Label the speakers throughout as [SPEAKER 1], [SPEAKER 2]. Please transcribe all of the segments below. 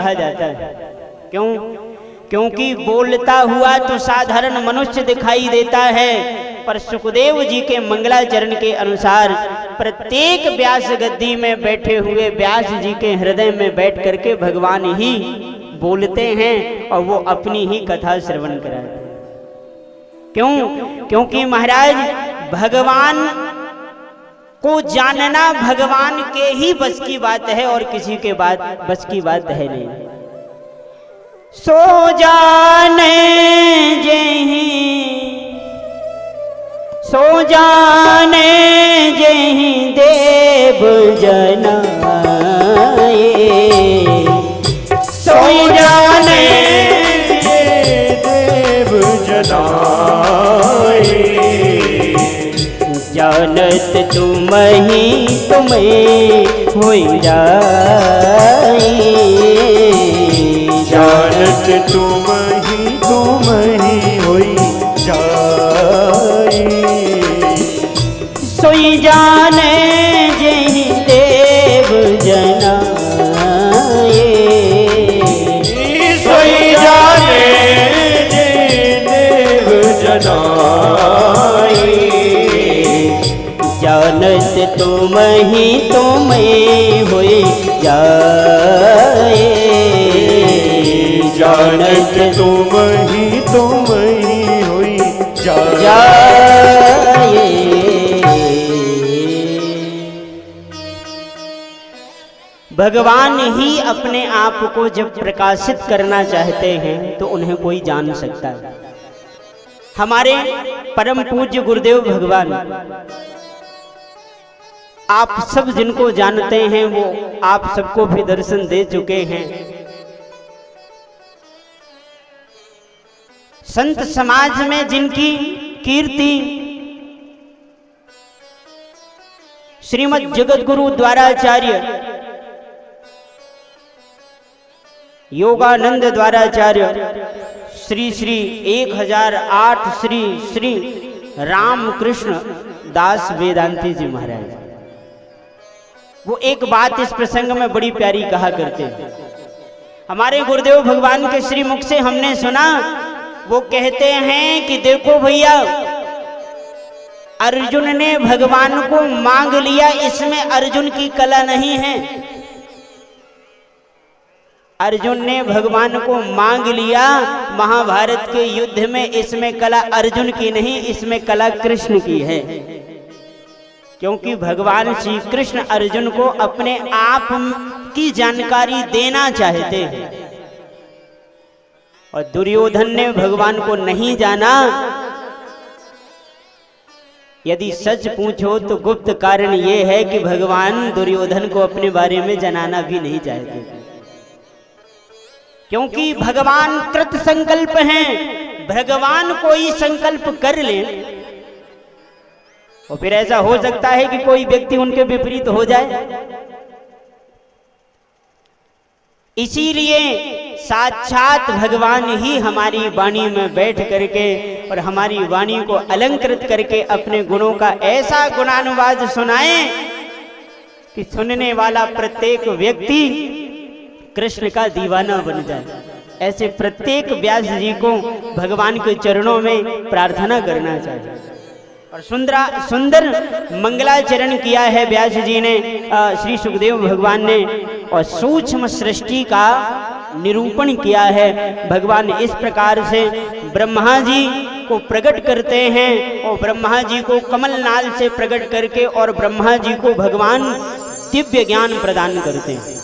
[SPEAKER 1] कहा जाता है। क्यों? क्योंकि बोलता हुआ तो साधारण मनुष्य दिखाई देता है, पर सुखदेव जी के मंगलाचरण के अनुसार प्रत्येक व्यास गद्दी में बैठे हुए व्यास जी के हृदय में बैठ करके भगवान ही बोलते हैं और वो अपनी ही कथा श्रवण कराते हैं। क्यों? क्योंकि महाराज भगवान को जानना भगवान के ही बस की बात है और किसी के बस की बात है नहीं। सो जाने जहीं देव जनाए, सो जाने
[SPEAKER 2] देव जनाए,
[SPEAKER 1] जानत तुम ही तुम्हें होई जाए,
[SPEAKER 2] जानत तुम ही होई जाए,
[SPEAKER 1] सोई जाने जहीं देव जनाए,
[SPEAKER 2] सोई जाने देव जनाए,
[SPEAKER 1] जानत तुम ही होई जाए,
[SPEAKER 2] जानत तुम ही होई जाए।
[SPEAKER 1] भगवान ही अपने आप को जब प्रकाशित करना चाहते हैं तो उन्हें कोई जान सकता है। हमारे परम पूज्य गुरुदेव भगवान आप सब जिनको जानते हैं वो आप सबको भी दर्शन दे चुके हैं। संत समाज में जिनकी कीर्ति श्रीमद् जगत गुरु द्वाराचार्य योगानंद द्वाराचार्य श्री श्री 1008 श्री श्री रामकृष्ण दास वेदांती जी महाराज, वो एक बात इस प्रसंग में बड़ी प्यारी कहा करते हैं। हमारे गुरुदेव भगवान के श्री मुख से हमने सुना, वो कहते हैं कि देखो भैया, अर्जुन ने भगवान को मांग लिया, इसमें अर्जुन की कला नहीं है। अर्जुन ने भगवान को मांग लिया महाभारत के युद्ध में, इसमें कला अर्जुन की नहीं, इसमें कला कृष्ण की है। क्योंकि भगवान श्री कृष्ण अर्जुन को अपने आप की जानकारी देना चाहते हैं और दुर्योधन ने भगवान को नहीं जाना। यदि सच पूछो तो गुप्त कारण यह है कि भगवान दुर्योधन को अपने बारे में जनाना भी नहीं चाहते, क्योंकि भगवान कृत संकल्प हैं। भगवान कोई संकल्प कर ले और फिर ऐसा हो सकता है कि कोई व्यक्ति उनके विपरीत हो जाए। इसीलिए साक्षात भगवान ही हमारी वाणी में बैठ करके और हमारी वाणी को अलंकृत करके अपने गुणों का ऐसा गुणानुवाद सुनाए कि सुनने वाला प्रत्येक व्यक्ति कृष्ण का दीवाना बन जाए। ऐसे प्रत्येक व्यास जी को भगवान के चरणों में प्रार्थना करना चाहिए। और सुंदर मंगलाचरण किया है व्यास जी ने, श्री सुखदेव भगवान ने, और सूक्ष्म सृष्टि का निरूपण किया है। भगवान इस प्रकार से ब्रह्मा जी को प्रकट करते हैं और ब्रह्मा जी को कमल नाल से प्रकट करके और ब्रह्मा जी को भगवान दिव्य ज्ञान प्रदान करते हैं।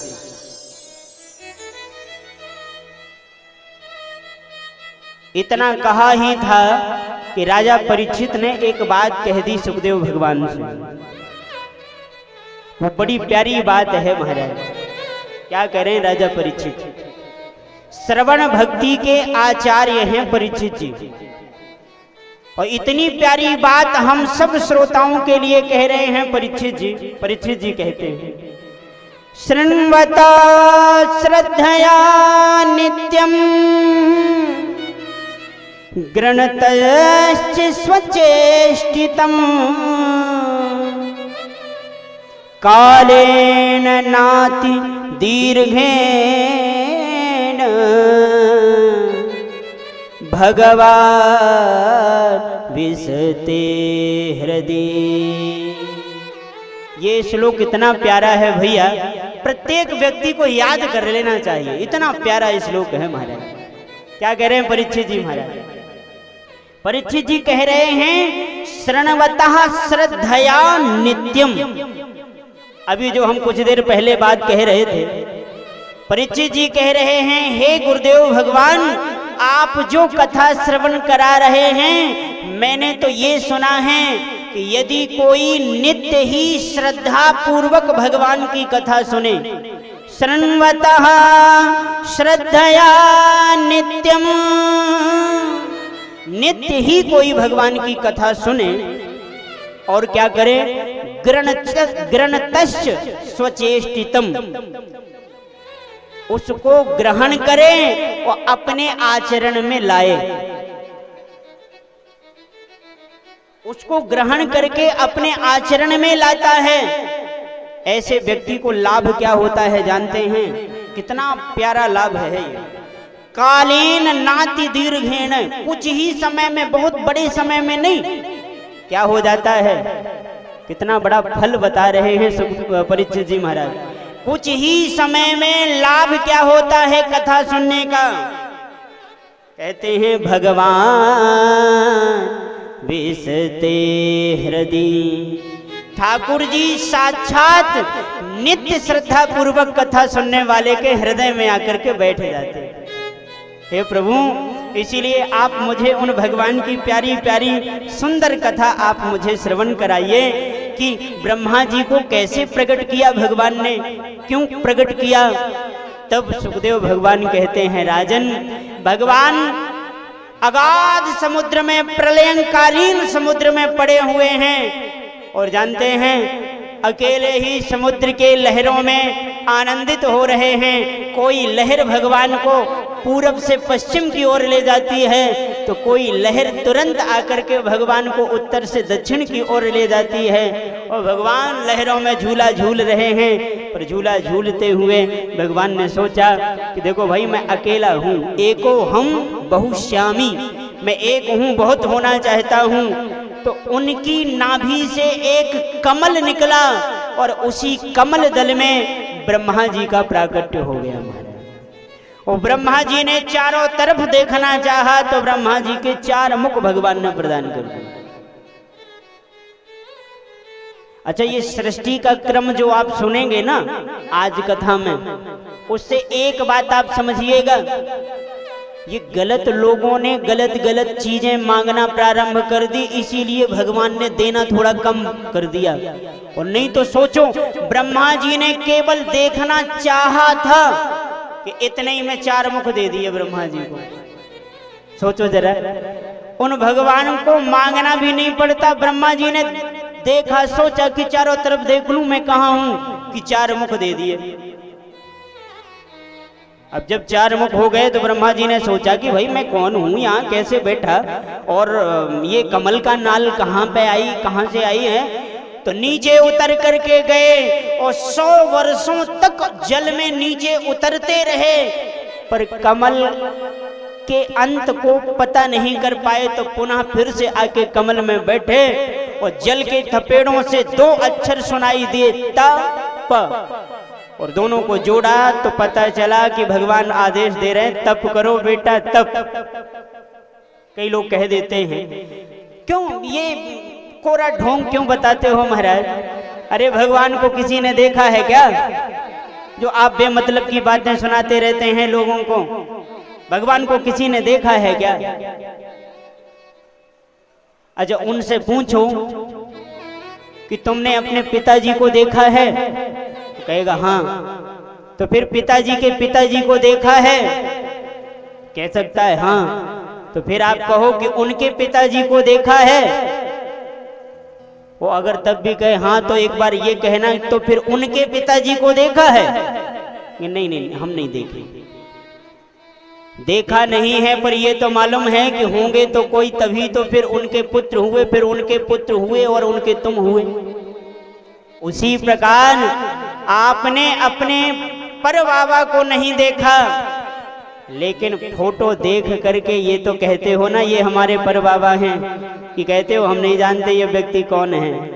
[SPEAKER 1] इतना कहा ही था कि राजा परीक्षित ने एक बात कह दी सुखदेव भगवान से। वो बड़ी प्यारी बात है महाराज। क्या करें राजा परीक्षित? श्रवण भक्ति के आचार्य हैं परीक्षित जी, और इतनी प्यारी बात हम सब श्रोताओं के लिए कह रहे हैं परीक्षित जी। परीक्षित जी कहते हैं, शृण्वता श्रद्धया नित्यम गृणतश्च स्वचेष्टितम् कालेन नाति दीर्घेन भगवान विसते हृदय। ये श्लोक इतना प्यारा है भैया, प्रत्येक व्यक्ति को याद कर लेना चाहिए। इतना प्यारा श्लोक है महाराज। क्या कह रहे हैं परीक्षित जी महाराज? परीक्षित जी कह रहे हैं शरणवतः श्रद्धया नित्यम। अभी जो हम कुछ देर पहले बात कह रहे थे, परीक्षित जी कह रहे हैं हे गुरुदेव भगवान, आप जो कथा श्रवण करा रहे हैं, मैंने तो ये सुना है कि यदि कोई नित्य ही श्रद्धा पूर्वक भगवान की कथा सुने, शरणवतः श्रद्धया नित्यम, नित्य ही कोई भगवान की कथा सुने और क्या करे, गृणतश्च स्वचेष्टितम, उसको ग्रहण करे और अपने आचरण में लाए, उसको ग्रहण करके अपने आचरण में लाता है, ऐसे व्यक्ति को लाभ क्या होता है जानते हैं? कितना प्यारा लाभ है ये। कालेन नाति दीर्घेन, कुछ ही समय में, बहुत बड़े समय में नहीं, क्या हो जाता है? कितना बड़ा फल बता रहे हैं परीक्षित जी महाराज। कुछ ही समय में लाभ क्या होता है कथा सुनने का? कहते हैं भगवान विसते हृदय। ठाकुर जी साक्षात नित्य श्रद्धा पूर्वक कथा सुनने वाले के हृदय में आकर के बैठ जाते हैं। हे प्रभु, इसीलिए आप मुझे उन भगवान की प्यारी प्यारी सुंदर कथा आप मुझे श्रवण कराइए कि ब्रह्मा जी को कैसे प्रकट किया भगवान ने, क्यों प्रकट किया। तब सुखदेव भगवान कहते हैं राजन, भगवान अगाध समुद्र में, प्रलयंकालीन समुद्र में पड़े हुए हैं और जानते हैं अकेले ही समुद्र के लहरों में आनंदित हो रहे हैं। कोई लहर भगवान को पूरब से पश्चिम की ओर ले जाती है तो कोई लहर तुरंत आकर के भगवान को उत्तर से दक्षिण की ओर ले जाती है और भगवान लहरों में झूला झूल रहे हैं। पर झूला झूलते हुए भगवान ने सोचा कि देखो भाई, मैं अकेला हूँ, एको हम बहुश्यामी, मैं एक हूँ, बहुत होना चाहता हूँ। तो उनकी नाभि से एक कमल निकला और उसी कमल दल में ब्रह्मा जी का प्राकट्य हो गया महाराज। और ब्रह्मा जी ने चारों तरफ देखना चाहा तो ब्रह्मा जी के 4 मुख भगवान ने प्रदान कर दिए। अच्छा, ये सृष्टि का क्रम जो आप सुनेंगे ना आज कथा में, उससे एक बात आप समझिएगा, ये गलत लोगों ने गलत गलत चीजें मांगना प्रारंभ कर दी, इसीलिए भगवान ने देना थोड़ा कम कर दिया। और नहीं तो सोचो, ब्रह्मा जी ने केवल देखना चाहा था कि इतने ही में 4 मुख दे दिए ब्रह्मा जी को। सोचो जरा, उन भगवान को मांगना भी नहीं पड़ता, ब्रह्मा जी ने देखा, सोचा कि चारों तरफ देख लूं मैं कहां हूं, कि 4 मुख दे दिए। अब जब 4 मुख हो गए तो ब्रह्मा जी ने सोचा कि भाई मैं कौन हूं, यहाँ कैसे बैठा और ये कमल का नाल कहाँ पे आई, कहाँ से आई है। तो नीचे उतर करके गए और 100 वर्षों तक जल में नीचे उतरते रहे, पर कमल के अंत को पता नहीं कर पाए। तो पुनः फिर से आके कमल में बैठे और जल के थपेड़ों से 2 अक्षर सुनाई दिए, त प, और दोनों को जोड़ा तो पता चला कि भगवान आदेश दे रहे हैं, तप करो बेटा तप। कई लोग कह देते हैं, क्यों ये कोरा ढोंग क्यों बताते हो महाराज? अरे भगवान को किसी ने देखा है क्या, जो आप बेमतलब की बातें सुनाते रहते हैं लोगों को? भगवान को किसी ने देखा है क्या? अच्छा, उनसे पूछो कि तुमने अपने पिताजी को देखा है? कहेगा हाँ। तो फिर पिताजी के पिताजी को देखा है? कह सकता है हाँ। तो फिर आप कहो कि उनके पिताजी को देखा है? वो अगर तब भी कहे हाँ तो एक बार ये कहना, तो फिर उनके पिताजी को देखा है? नहीं नहीं, हम नहीं देखे, देखा नहीं है, पर ये तो मालूम है कि होंगे तो कोई, तभी तो फिर उनके पुत्र हुए, फिर उनके पुत्र हुए और उनके तुम हुए। उसी प्रकार आपने अपने पर बाबा को नहीं देखा, लेकिन फोटो देख करके ये तो कहते हो ना ये हमारे पर बाबा हैं, कि कहते हो हम नहीं जानते ये व्यक्ति कौन है।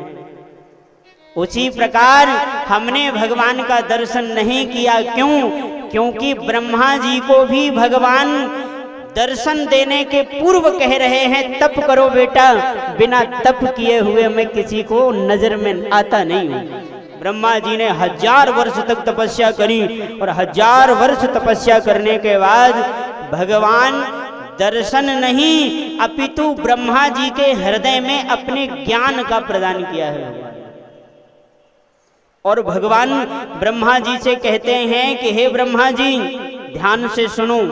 [SPEAKER 1] उसी प्रकार हमने भगवान का दर्शन नहीं किया। क्यों? क्योंकि ब्रह्मा जी को भी भगवान दर्शन देने के पूर्व कह रहे हैं तप करो बेटा, बिना तप किए हुए मैं किसी को नजर में आता नहीं हूं। ब्रह्मा जी ने 1000 वर्ष तक तपस्या करी और 1000 वर्ष तपस्या करने के बाद भगवान दर्शन नहीं अपितु ब्रह्मा जी के हृदय में अपने ज्ञान का प्रदान किया है। और भगवान ब्रह्मा जी से कहते हैं कि हे ब्रह्मा जी ध्यान से सुनो,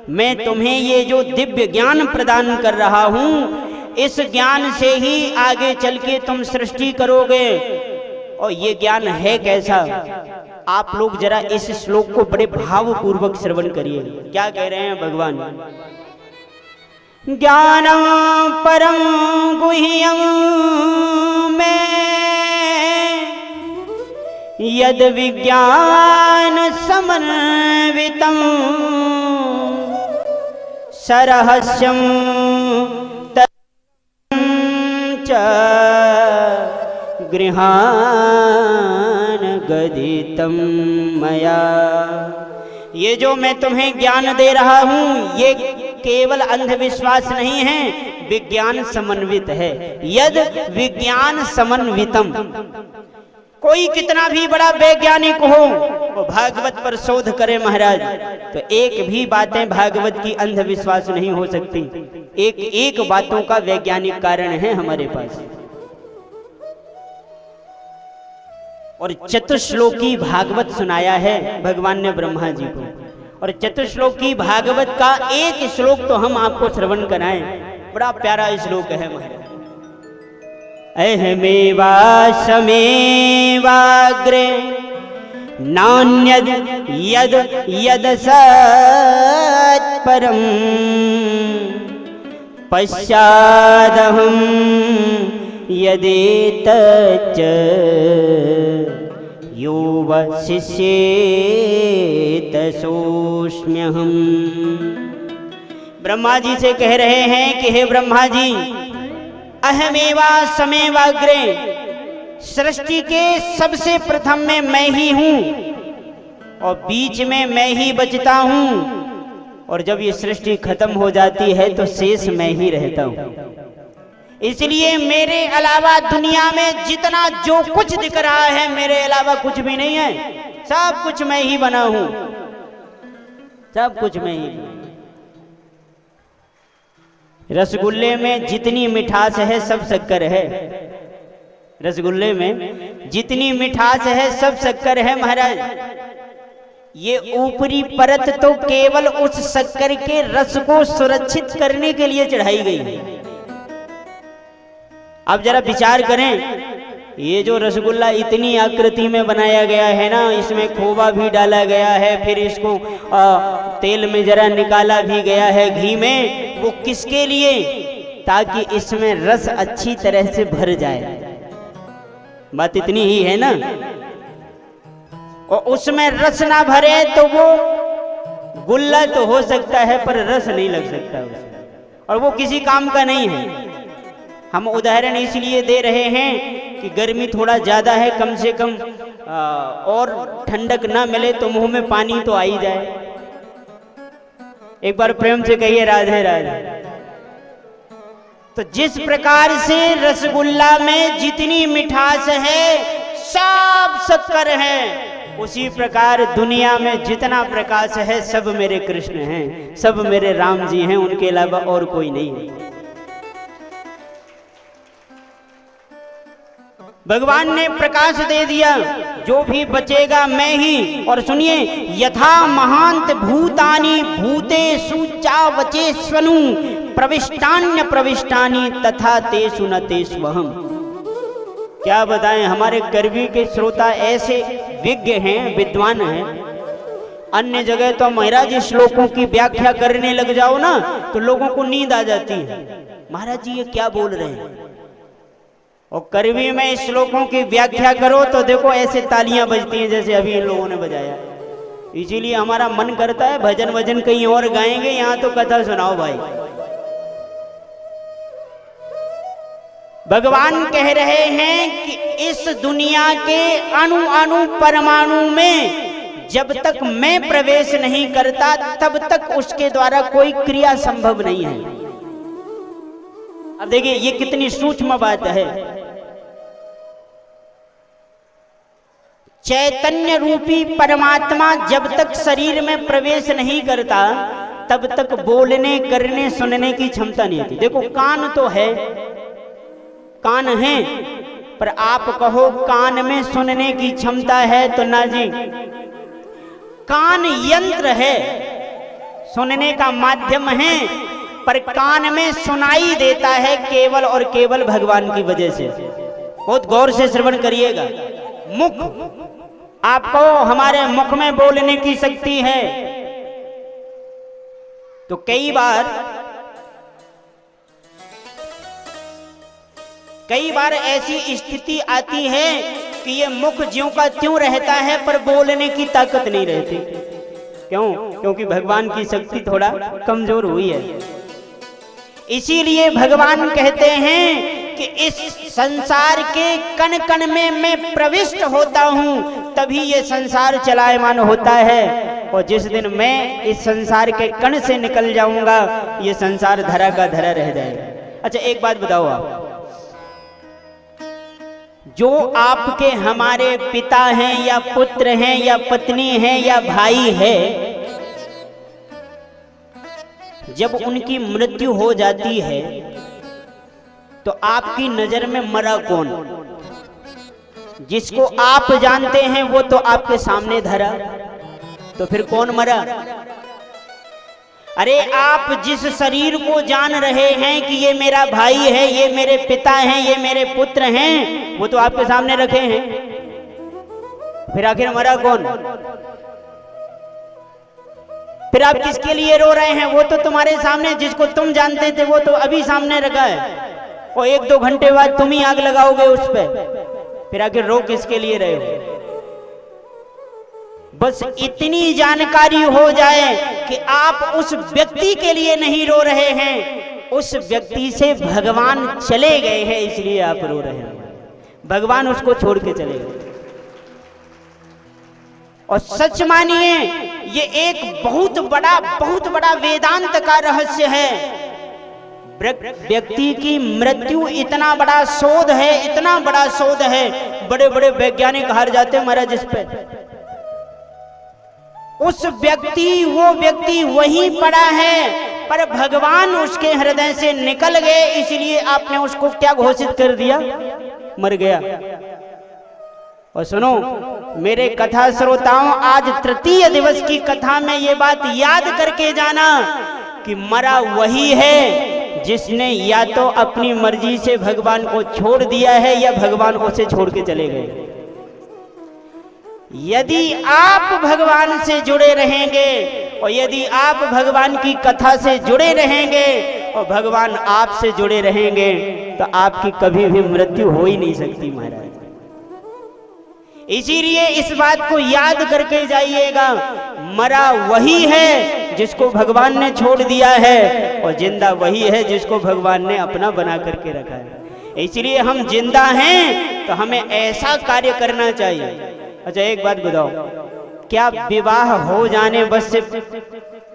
[SPEAKER 1] मैं तुम्हें ये जो दिव्य ज्ञान प्रदान कर रहा हूं, इस ज्ञान से ही आगे चल के तुम सृष्टि करोगे। और ये ज्ञान है कैसा? आप लोग जरा इस श्लोक को बड़े भावपूर्वक श्रवण करिए। क्या कह रहे हैं भगवान? ज्ञानम परम गुह्यम में यद विज्ञान समन्वितम सरहस्यम च गृहान गदितम मया। ये जो मैं तुम्हें ज्ञान दे रहा हूं ये केवल अंधविश्वास नहीं है, विज्ञान समन्वित है। यद विज्ञान समन्वितम, कोई कितना भी बड़ा वैज्ञानिक हो वो भागवत पर शोध करे महाराज, तो एक भी बातें भागवत की अंधविश्वास नहीं हो सकती। एक एक बातों का वैज्ञानिक कारण है हमारे पास। और चतुश्लोकी भागवत सुनाया है भगवान ने ब्रह्मा जी को। और चतुश्लोकी भागवत का एक श्लोक तो हम आपको श्रवण कराएं। बड़ा प्यारा श्लोक है महाराज। अहमेवा समेवाग्रे नान्यद यद यद सत्परम पश्चादहं यदेतच्च यो वशिष्येत सोऽस्म्यहम्। ब्रह्मा जी से कह रहे हैं कि हे ब्रह्मा जी, अहमेवा समेवाग्रे, सृष्टि के सबसे प्रथम में मैं ही हूं और बीच में मैं ही बचता हूं, और जब ये सृष्टि खत्म हो जाती है तो शेष मैं ही रहता हूं। इसलिए मेरे अलावा दुनिया में जितना जो कुछ दिख रहा है मेरे अलावा कुछ भी नहीं है। सब कुछ मैं ही बना हूं, सब कुछ मैं ही। रसगुल्ले में जितनी मिठास है सब शक्कर है। रसगुल्ले में जितनी मिठास है सब शक्कर है महाराज। ये ऊपरी परत तो केवल उस शक्कर के रस को सुरक्षित करने के लिए चढ़ाई गई है। अब जरा विचार करें, ये जो रसगुल्ला इतनी आकृति में बनाया गया है ना, इसमें खोवा भी डाला गया है, फिर इसको तेल में जरा निकाला भी गया है घी में, वो किसके लिए? ताकि इसमें रस अच्छी तरह से भर जाए। बात इतनी ही है ना। और उसमें रस ना भरे तो वो गुल्ला तो हो सकता है पर रस नहीं लग सकता उसमें, और वो किसी काम का नहीं है। हम उदाहरण इसलिए दे रहे हैं कि गर्मी थोड़ा ज्यादा है, कम से कम और ठंडक ना मिले तो मुंह में पानी तो आ ही जाए। एक बार प्रेम से कहिए राधे राधे। तो जिस प्रकार से रसगुल्ला में जितनी मिठास है सब शक्कर है, उसी प्रकार दुनिया में जितना प्रकाश है सब मेरे कृष्ण हैं, सब मेरे राम जी हैं, उनके अलावा और कोई नहीं है। भगवान ने प्रकाश दे दिया, जो भी बचेगा मैं ही। और सुनिए, यथा महांत भूतानि भूतेषु चावचेष्वनु प्रविष्टान्य प्रविष्टानि तथा तेषु न तेष्वहम्। क्या बताएं, हमारे करवी के श्रोता ऐसे विज्ञ हैं, विद्वान हैं। अन्य जगह तो महाराज श्लोकों की व्याख्या करने लग जाओ ना तो लोगों को नींद आ जाती है। महाराज जी ये क्या बोल रहे हैं? और करवी में श्लोकों की व्याख्या करो तो देखो ऐसे तालियां बजती हैं जैसे अभी इन लोगों ने बजाया। इसीलिए हमारा मन करता है भजन वजन कहीं और गाएंगे, यहां तो कथा सुनाओ भाई। भगवान कह रहे हैं कि इस दुनिया के अणु अणु परमाणु में जब तक मैं प्रवेश नहीं करता तब तक उसके द्वारा कोई क्रिया संभव नहीं है। अब देखिए ये कितनी सूक्ष्म बात है। चैतन्य रूपी परमात्मा जब तक शरीर में प्रवेश नहीं करता तब तक बोलने करने सुनने की क्षमता नहीं होती। देखो कान तो है, कान है, पर आप कहो कान में सुनने की क्षमता है तो ना जी। कान यंत्र है, सुनने का माध्यम है, पर कान में सुनाई देता है केवल और केवल भगवान की वजह से। बहुत गौर से श्रवण करिएगा। मुख, आपको हमारे मुख में बोलने की शक्ति है, तो कई बार ऐसी स्थिति आती है कि ये मुख ज्यों का त्यों रहता है पर बोलने की ताकत नहीं रहती। क्यों? क्योंकि भगवान की शक्ति थोड़ा कमजोर हुई है। इसीलिए भगवान कहते हैं कि इस संसार के कण कण में मैं प्रविष्ट होता हूं, तभी ये संसार चलायमान होता है। और जिस दिन मैं इस संसार के कण से निकल जाऊंगा ये संसार धरा का धरा रह जाएगा। अच्छा एक बात बताओ, आप जो आपके हमारे पिता हैं या पुत्र हैं या पत्नी हैं या भाई है, जब उनकी मृत्यु हो जाती है तो आपकी नजर में मरा कौन? जिसको आप जानते हैं वो तो आपके सामने धरा, तो फिर कौन मरा? अरे आप जिस शरीर को जान रहे हैं कि ये मेरा भाई है, ये मेरे पिता हैं, ये मेरे पुत्र हैं, वो तो आपके सामने रखे हैं, फिर आखिर मरा कौन? फिर आप किसके लिए रो रहे हैं? वो तो तुम्हारे सामने, जिसको तुम जानते थे वो तो अभी सामने रखा है, और 1-2 घंटे बाद तुम ही आग लगाओगे उस पे, फिर आखिर रो किसके लिए रहे हो? बस इतनी जानकारी हो जाए कि आप उस व्यक्ति के लिए नहीं रो रहे हैं, उस व्यक्ति से भगवान चले गए हैं इसलिए आप रो रहे हैं। भगवान उसको छोड़ के चले गए। और सच मानिए ये एक बहुत बड़ा वेदांत का रहस्य है। व्यक्ति की मृत्यु इतना बड़ा शोध है, इतना बड़ा शोध है, बड़े बड़े वैज्ञानिक हार जाते हैं महाराज इस पे। वो व्यक्ति वहीं पड़ा है, पर भगवान उसके हृदय से निकल गए, इसलिए आपने उसको क्या घोषित कर दिया? मर गया। और सुनो मेरे कथा श्रोताओं, आज तृतीय दिवस की कथा में ये बात याद करके जाना कि मरा वही है जिसने या तो अपनी मर्जी से भगवान को छोड़ दिया है या भगवान उसे छोड़ के चले गए। यदि आप भगवान से जुड़े रहेंगे और यदि आप भगवान की कथा से जुड़े रहेंगे और भगवान आपसे जुड़े रहेंगे तो आपकी कभी भी मृत्यु हो ही नहीं सकती महाराज। इसीलिए इस बात को याद करके जाइएगा, मरा वही है जिसको भगवान ने छोड़ दिया है और जिंदा वही है जिसको भगवान ने अपना बना करके रखा है। इसलिए हम जिंदा हैं तो हमें ऐसा कार्य करना चाहिए। अच्छा एक बात बताओ, क्या विवाह हो जाने बस से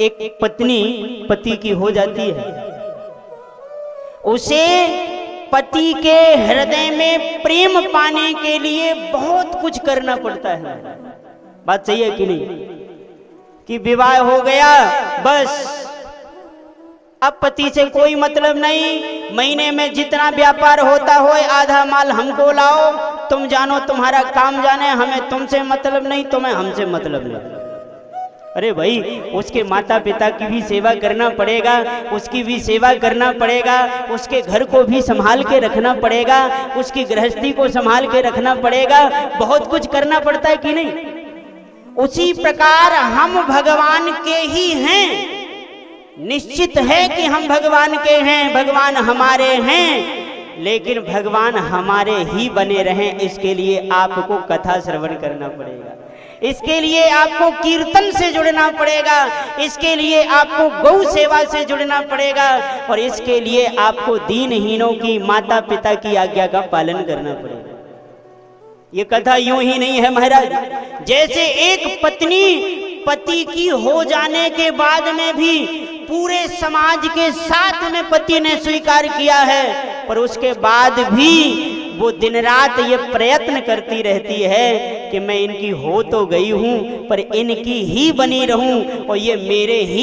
[SPEAKER 1] एक पत्नी पति की हो जाती है? उसे पति के हृदय में प्रेम पाने के लिए बहुत कुछ करना पड़ता है। बात सही है कि नहीं? कि विवाह हो गया बस अब पति से कोई मतलब नहीं, महीने में जितना व्यापार होता हो आधा माल हमको लाओ, तुम जानो तुम्हारा काम जाने, हमें तुमसे मतलब नहीं, तुम्हें हमसे मतलब नहीं। अरे भाई उसके माता पिता की भी सेवा करना पड़ेगा, उसकी भी सेवा करना पड़ेगा, उसके घर को भी संभाल के रखना पड़ेगा, उसकी गृहस्थी को संभाल के रखना पड़ेगा, बहुत कुछ करना पड़ता है कि नहीं? उसी प्रकार हम भगवान के ही हैं। निश्चित है कि हम भगवान के हैं, भगवान हमारे हैं, लेकिन भगवान हमारे ही बने रहें इसके लिए आपको कथा श्रवण करना पड़ेगा। इसके लिए आपको कीर्तन से जुड़ना पड़ेगा, इसके लिए आपको गौ सेवा से जुड़ना पड़ेगा, और इसके लिए आपको दीनहीनों की, माता पिता की आज्ञा का पालन करना पड़ेगा। ये कथा यूं ही नहीं है महाराज। जैसे एक पत्नी पति की हो जाने के बाद में भी पूरे समाज के साथ में पति ने स्वीकार किया है, पर उसके बाद भी वो दिन रात ये प्रयत्न करती रहती है कि मैं इनकी हो तो गई हूं पर इनकी ही बनी रहूं और ये मेरे ही